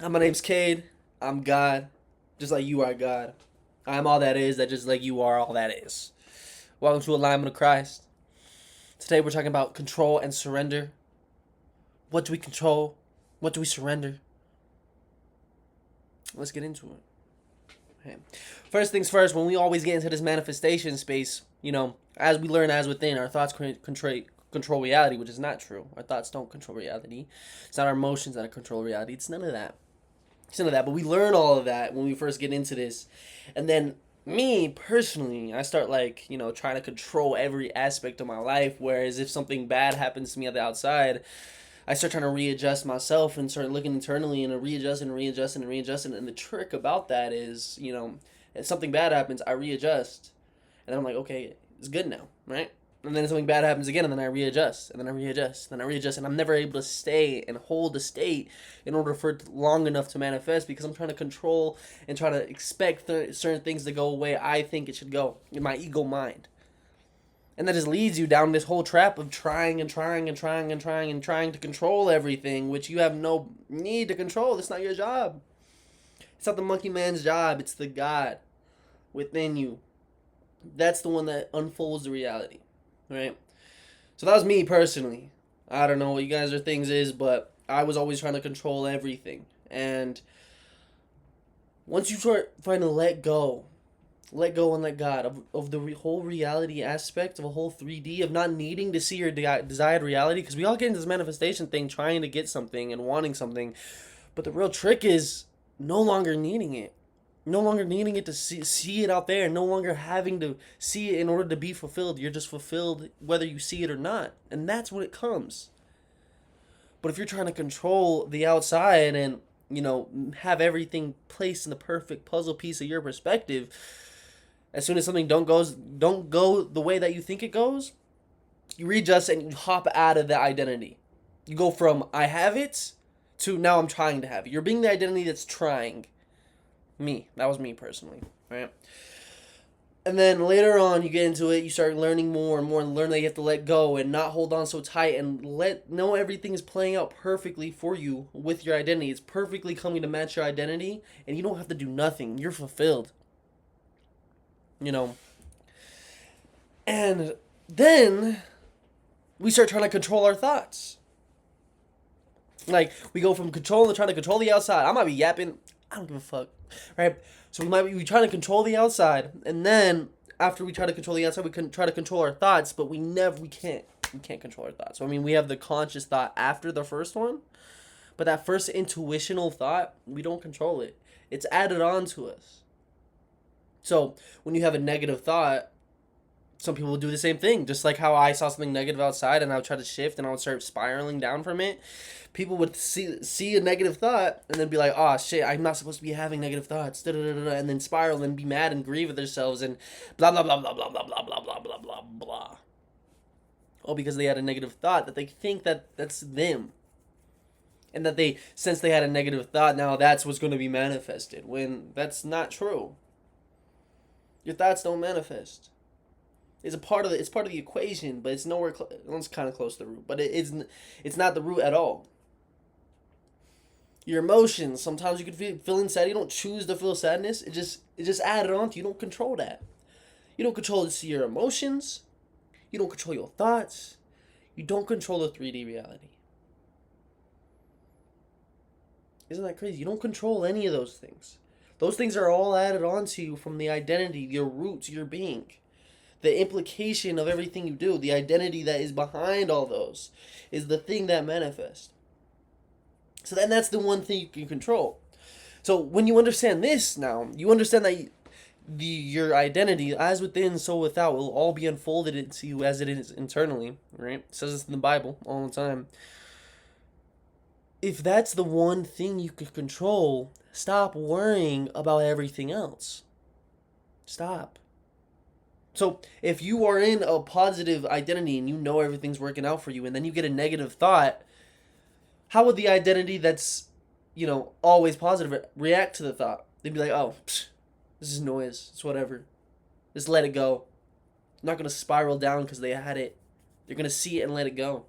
My name's Cade. I'm God, just like you are God. I'm all that is, that just like you are all that is. Welcome to Alignment of Christ. Today we're talking about control and surrender. What do we control? What do we surrender? Let's get into it. Okay. First things first, when we always get into this manifestation space, as we learn as within, our thoughts control reality, which is not true. Our thoughts don't control reality. It's not our emotions that control reality. It's none of that. None of that, but we learn all of that when we first get into this. And then me personally, I start trying to control every aspect of my life. Whereas if something bad happens to me at the outside, I start trying to readjust myself and start looking internally and readjusting. And the trick about that is, if something bad happens, I readjust. And then I'm like, okay, it's good now, right? And then something bad happens again, and then I readjust, and then I readjust, and then I readjust, and I'm never able to stay and hold a state in order for it long enough to manifest because I'm trying to control and try to expect certain things to go away I think it should go in my ego mind. And that just leads you down this whole trap of trying to control everything, which you have no need to control. It's not your job. It's not the monkey man's job. It's the God within you. That's the one that unfolds the reality, right? So that was me personally. I don't know what you guys' are things is, but I was always trying to control everything. And once you start trying to let go and let God of the whole reality aspect of a whole 3D, of not needing to see your desired reality, because we all get into this manifestation thing trying to get something and wanting something. But the real trick is no longer needing it. No longer needing it to see it out there, no longer having to see it in order to be fulfilled. You're just fulfilled whether you see it or not. And that's when it comes. But if you're trying to control the outside and, have everything placed in the perfect puzzle piece of your perspective, as soon as something don't go the way that you think it goes, you readjust and you hop out of the identity. You go from I have it to now I'm trying to have it. You're being the identity that's trying. Me. That was me personally, right? And then later on, you get into it, you start learning more and more and learn that you have to let go and not hold on so tight and know everything is playing out perfectly for you with your identity. It's perfectly coming to match your identity, and you don't have to do nothing. You're fulfilled. You know. And then we start trying to control our thoughts. Like, we go from control to trying to control the outside. I might be yapping. I don't give a fuck. Right? So we trying to control the outside, and then after we try to control the outside, we can try to control our thoughts, but we can't control our thoughts. So, I mean, we have the conscious thought after the first one, but that first intuitional thought, we don't control it. It's added on to us. So when you have a negative thought, some people will do the same thing. Just like how I saw something negative outside and I would try to shift and I would start spiraling down from it. People would see a negative thought and then be like, "Oh shit, I'm not supposed to be having negative thoughts," and then spiral and be mad and grieve with themselves and blah blah blah blah blah blah blah blah blah blah blah blah. Oh, because they had a negative thought that they think that that's them. And that they, since they had a negative thought, now that's what's going to be manifested. When that's not true. Your thoughts don't manifest. It's part of the equation, but it's nowhere. It's kind of close to the root, but it's not the root at all. Your emotions. Sometimes you could feeling sad. You don't choose to feel sadness. It just added on to you. You don't control that. You don't control your emotions. You don't control your thoughts. You don't control the 3D reality. Isn't that crazy? You don't control any of those things. Those things are all added on to you from the identity, your roots, your being. The implication of everything you do, the identity that is behind all those, is the thing that manifests. So then that's the one thing you can control. So when you understand this now, you understand that your identity, as within, so without, will all be unfolded into you as it is internally, right? It says this in the Bible all the time. If that's the one thing you can control, stop worrying about everything else. Stop. So if you are in a positive identity and you know everything's working out for you, and then you get a negative thought, how would the identity that's, always positive react to the thought? They'd be like, oh, psh, this is noise. It's whatever. Just let it go. I'm not going to spiral down because they had it. They're going to see it and let it go.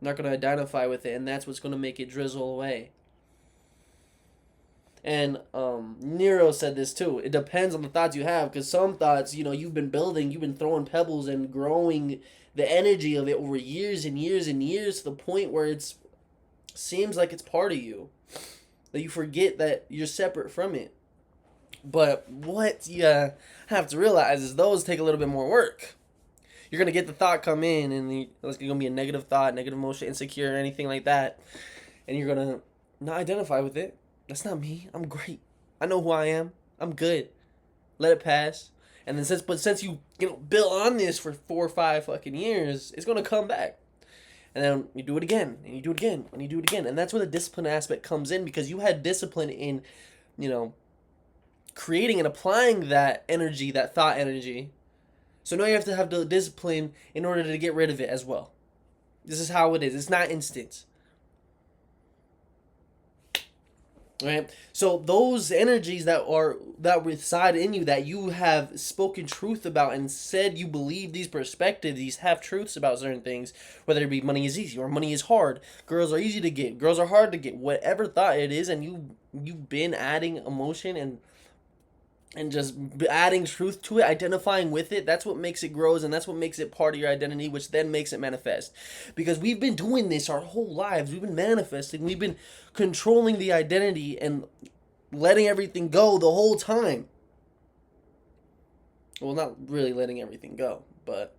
I'm not going to identify with it, and that's what's going to make it drizzle away. And Nero said this too. It depends on the thoughts you have, because some thoughts, you've been building, you've been throwing pebbles and growing the energy of it over years and years and years to the point where it seems like it's part of you, that you forget that you're separate from it. But what you have to realize is those take a little bit more work. You're going to get the thought come in, and it's going to be a negative thought, negative emotion, insecure, anything like that. And you're going to not identify with it. That's not me. I'm great. I know who I am. I'm good. Let it pass. And then since you built on this for 4 or 5 fucking years, it's going to come back. And then you do it again, and you do it again, and you do it again. And that's where the discipline aspect comes in, because you had discipline in, creating and applying that energy, that thought energy. So now you have to have the discipline in order to get rid of it as well. This is how it is. It's not instant. Right? So those energies that reside in you, that you have spoken truth about and said you believe these perspectives, these half-truths about certain things, whether it be money is easy or money is hard, girls are easy to get, girls are hard to get, whatever thought it is, and you've been adding emotion and just adding truth to it, identifying with it, that's what makes it grows, and that's what makes it part of your identity, which then makes it manifest. Because we've been doing this our whole lives. We've been manifesting. We've been controlling the identity and letting everything go the whole time. Well, not really letting everything go, but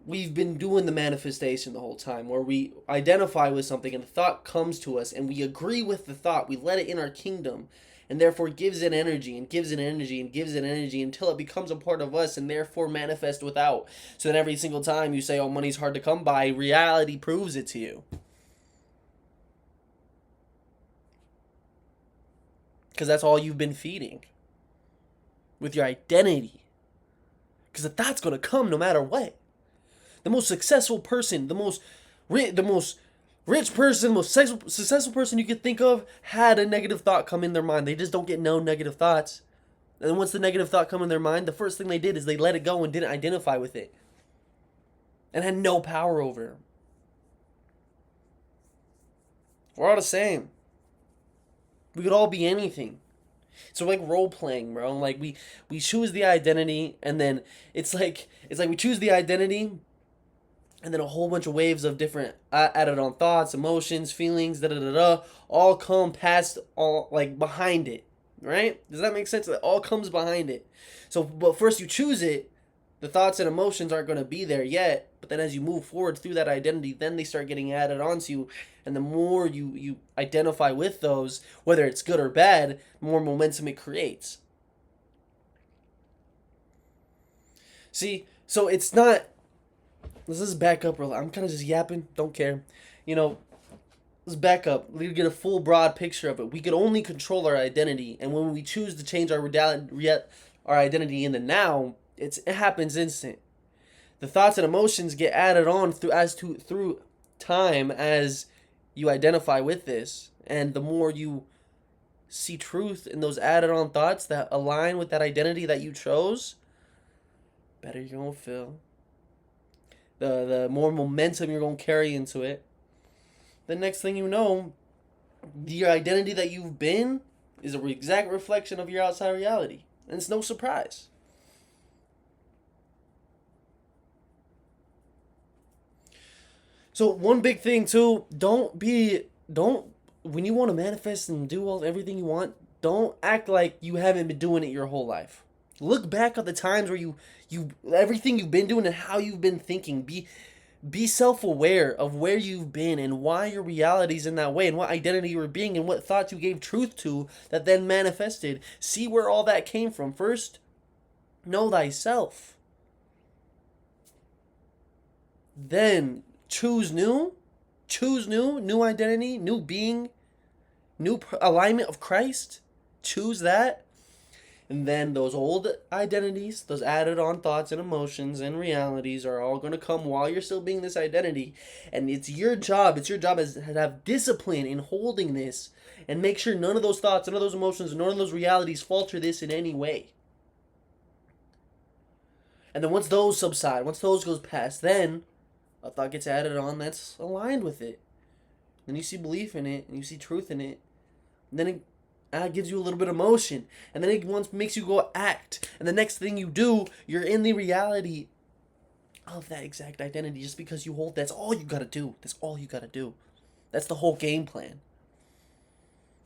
we've been doing the manifestation the whole time, where we identify with something and the thought comes to us and we agree with the thought. We let it in our kingdom, and therefore gives it energy and gives it energy and gives it energy until it becomes a part of us, and therefore manifest without. So that every single time you say, oh, money's hard to come by, reality proves it to you. Because that's all you've been feeding with your identity. Because the thought's going to come no matter what. The most successful person, the most rich person, most successful person you could think of had a negative thought come in their mind. They just don't get no negative thoughts. And once the negative thought come in their mind, the first thing they did is they let it go and didn't identify with it. And had no power over it. We're all the same. We could all be anything. So like role playing, bro. Like we choose the identity, and then it's like we choose the identity, and then a whole bunch of waves of different added on thoughts, emotions, feelings, all come past, all like behind it, right? Does that make sense? That all comes behind it. So, but first you choose it, the thoughts and emotions aren't going to be there yet, but then as you move forward through that identity, then they start getting added onto you, and the more you identify with those, whether it's good or bad, the more momentum it creates. See, so it's not... Let's just back up real. I'm kind of just yapping. Don't care. Let's back up. We get a full, broad picture of it. We could only control our identity, and when we choose to change our identity in the now, it happens instant. The thoughts and emotions get added on through time as you identify with this, and the more you see truth in those added on thoughts that align with that identity that you chose, better you're gonna feel. The more momentum you're going to carry into it. The next thing you know, your identity that you've been is an exact reflection of your outside reality. And it's no surprise. So one big thing too, when you want to manifest and do everything you want, don't act like you haven't been doing it your whole life. Look back at the times where you everything you've been doing and how you've been thinking. Be self-aware of where you've been and why your reality's in that way, and what identity you were being, and what thoughts you gave truth to that then manifested. See where all that came from. First, know thyself. Then choose new identity, new being, new alignment of Christ. Choose that. And then those old identities, those added on thoughts and emotions and realities are all going to come while you're still being this identity. And it's your job as to have discipline in holding this and make sure none of those thoughts, none of those emotions, none of those realities falter this in any way. And then once those subside, once those goes past, then a thought gets added on that's aligned with it. Then you see belief in it, and you see truth in it. And then Gives you a little bit of motion, and then it once makes you go act, and the next thing you do, you're in the reality of that exact identity just because you hold. That's all you gotta do. That's all you gotta do. That's the whole game plan.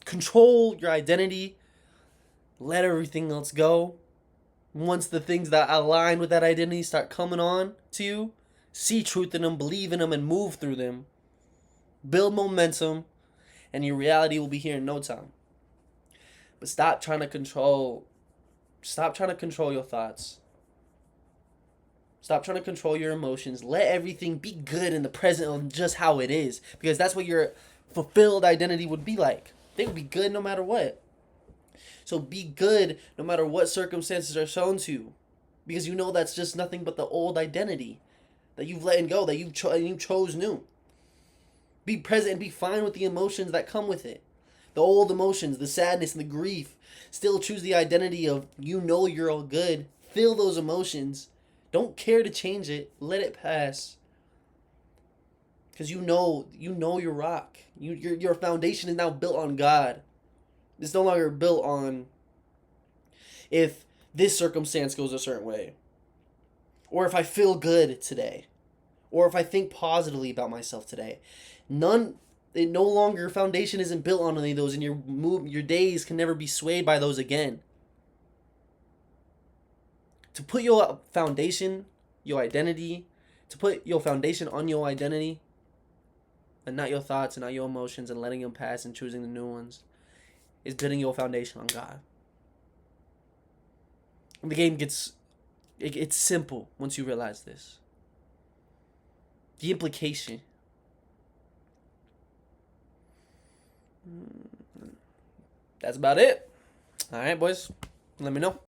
Control your identity. Let everything else go. Once the things that align with that identity start coming on to you, see truth in them, believe in them, and move through them. Build momentum, and your reality will be here in no time. But stop trying to control your thoughts. Stop trying to control your emotions. Let everything be good in the present of just how it is. Because that's what your fulfilled identity would be like. They would be good no matter what. So be good no matter what circumstances are shown to you. Because you know that's just nothing but the old identity that you've let go, that you chose new. Be present and be fine with the emotions that come with it. The old emotions, the sadness and the grief. Still choose the identity of you're all good. Feel those emotions. Don't care to change it. Let it pass. Because you know your rock. Your foundation is now built on God. It's no longer built on if this circumstance goes a certain way. Or if I feel good today. Or if I think positively about myself today. It no longer, foundation isn't built on any of those, and your days can never be swayed by those again. To put your foundation, your identity, to put your foundation on your identity, and not your thoughts and not your emotions, and letting them pass and choosing the new ones, is building your foundation on God. And the game it's simple once you realize this. The implication. That's about it. All right, boys. Let me know.